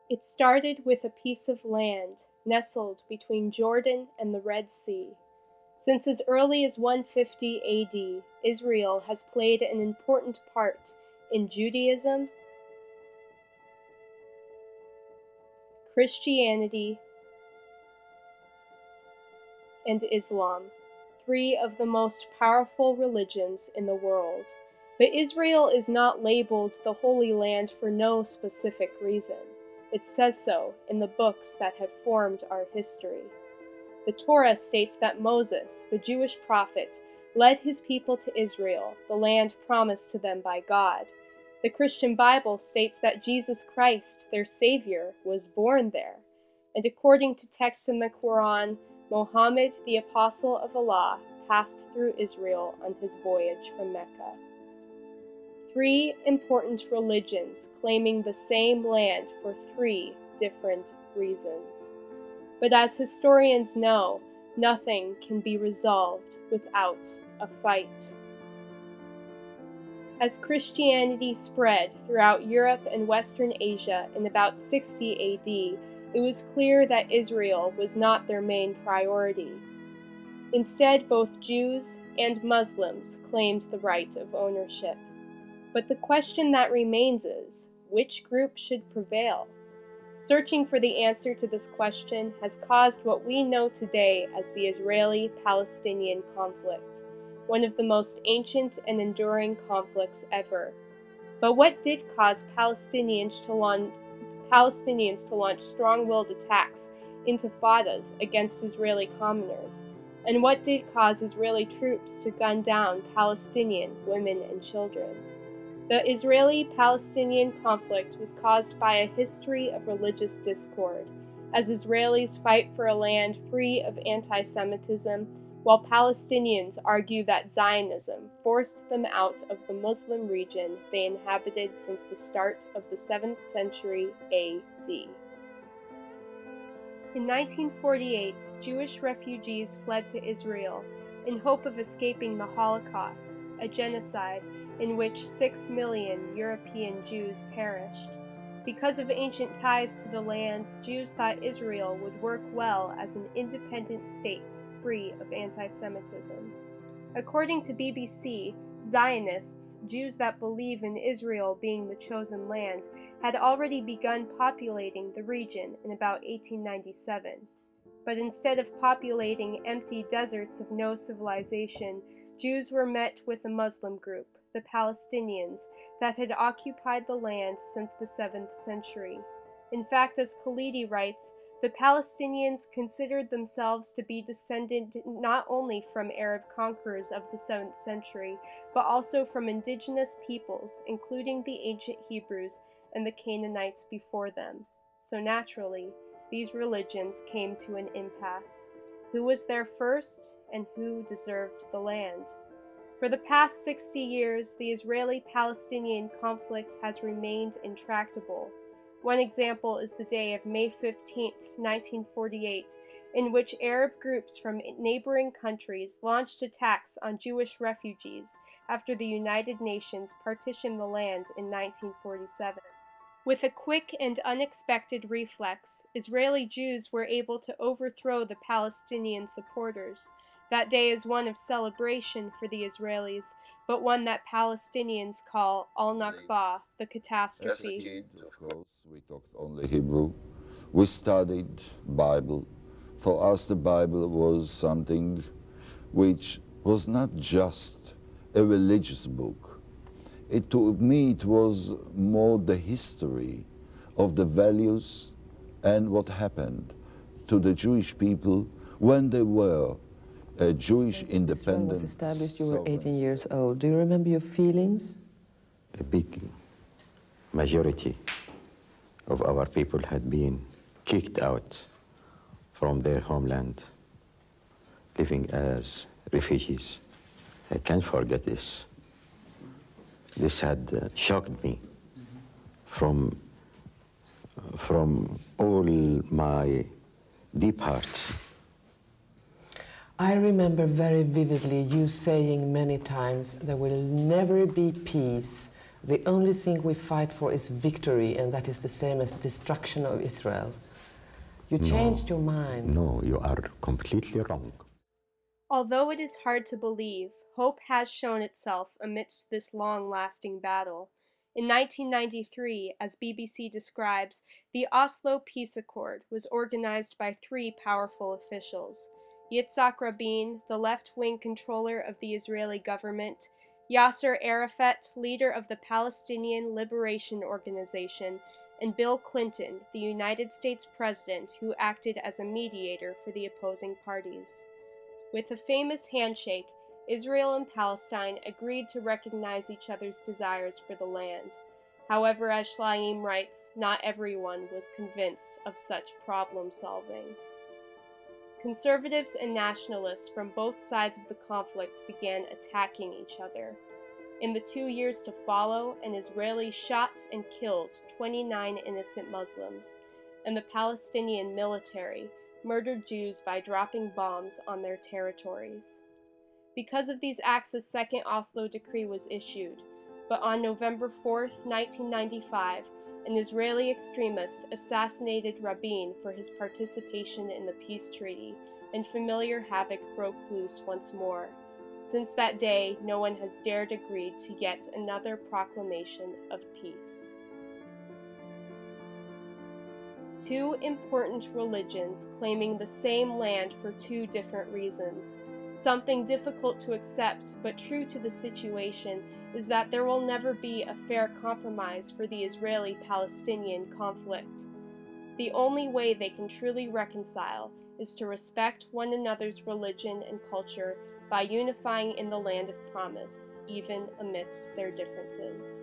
It started with a piece of land nestled between Jordan and the Red Sea. Since as early as 150 AD, Israel has played an important part in Judaism, Christianity, and Islam, three of the most powerful religions in the world. But Israel is not labeled the Holy Land for no specific reason. It says so in the books that have formed our history. The Torah states that Moses, the Jewish prophet, led his people to Israel, the land promised to them by God. The Christian Bible states that Jesus Christ, their Savior, was born there. And according to texts in the Quran, Muhammad, the Apostle of Allah, passed through Israel on his voyage from Mecca. Three important religions claiming the same land for three different reasons. But as historians know, nothing can be resolved without a fight. As Christianity spread throughout Europe and Western Asia in about 60 AD, it was clear that Israel was not their main priority. Instead, both Jews and Muslims claimed the right of ownership. But the question that remains is, which group should prevail? Searching for the answer to this question has caused what we know today as the Israeli-Palestinian conflict, one of the most ancient and enduring conflicts ever. But what did cause Palestinians to launch strong-willed attacks, intifadas, against Israeli commoners? And what did cause Israeli troops to gun down Palestinian women and children? The Israeli-Palestinian conflict was caused by a history of religious discord, as Israelis fight for a land free of anti-Semitism, while Palestinians argue that Zionism forced them out of the Muslim region they inhabited since the start of the 7th century AD. In 1948, Jewish refugees fled to Israel in hope of escaping the Holocaust, a genocide in which 6 million European Jews perished. Because of ancient ties to the land, Jews thought Israel would work well as an independent state, free of anti-Semitism. According to BBC, Zionists, Jews that believe in Israel being the chosen land, had already begun populating the region in about 1897. But instead of populating empty deserts of no civilization, Jews were met with a Muslim group, the Palestinians, that had occupied the land since the 7th century. In fact, as Khalidi writes, the Palestinians considered themselves to be descended not only from Arab conquerors of the 7th century, but also from indigenous peoples, including the ancient Hebrews and the Canaanites before them. So naturally, these religions came to an impasse. Who was there first, and who deserved the land? For the past 60 years, the Israeli-Palestinian conflict has remained intractable. One example is the day of May 15, 1948, in which Arab groups from neighboring countries launched attacks on Jewish refugees after the United Nations partitioned the land in 1947. With a quick and unexpected reflex, Israeli Jews were able to overthrow the Palestinian supporters. That day is one of celebration for the Israelis, but one that Palestinians call Al-Nakba, the catastrophe. As a kid, of course, we talked only Hebrew. We studied Bible. For us, the Bible was something which was not just a religious book. To me, it was more the history of the values and what happened to the Jewish people when they were a Jewish independent. Israel was established, you were 18 years old. Do you remember your feelings? A big majority of our people had been kicked out from their homeland, living as refugees. I can't forget this. This had shocked me from all my deep heart. I remember very vividly you saying many times, there will never be peace The only thing we fight for is victory, and that is the same as destruction of Israel. You changed your mind. No, you are completely wrong. Although it is hard to believe, hope has shown itself amidst this long-lasting battle. In 1993, as BBC describes, the Oslo Peace Accord was organized by three powerful officials: Yitzhak Rabin, the left-wing controller of the Israeli government; Yasser Arafat, leader of the Palestinian Liberation Organization; and Bill Clinton, the United States president, who acted as a mediator for the opposing parties. With a famous handshake, Israel and Palestine agreed to recognize each other's desires for the land. However, as Shlaim writes, not everyone was convinced of such problem-solving. Conservatives and nationalists from both sides of the conflict began attacking each other. In the 2 years to follow, an Israeli shot and killed 29 innocent Muslims, and the Palestinian military murdered Jews by dropping bombs on their territories. Because of these acts, a second Oslo Decree was issued, but on November 4, 1995, an Israeli extremist assassinated Rabin for his participation in the peace treaty, and familiar havoc broke loose once more. Since that day, no one has dared agree to yet another proclamation of peace. Two important religions claiming the same land for two different reasons. Something difficult to accept, but true to the situation, is that there will never be a fair compromise for the Israeli-Palestinian conflict. The only way they can truly reconcile is to respect one another's religion and culture by unifying in the land of promise, even amidst their differences.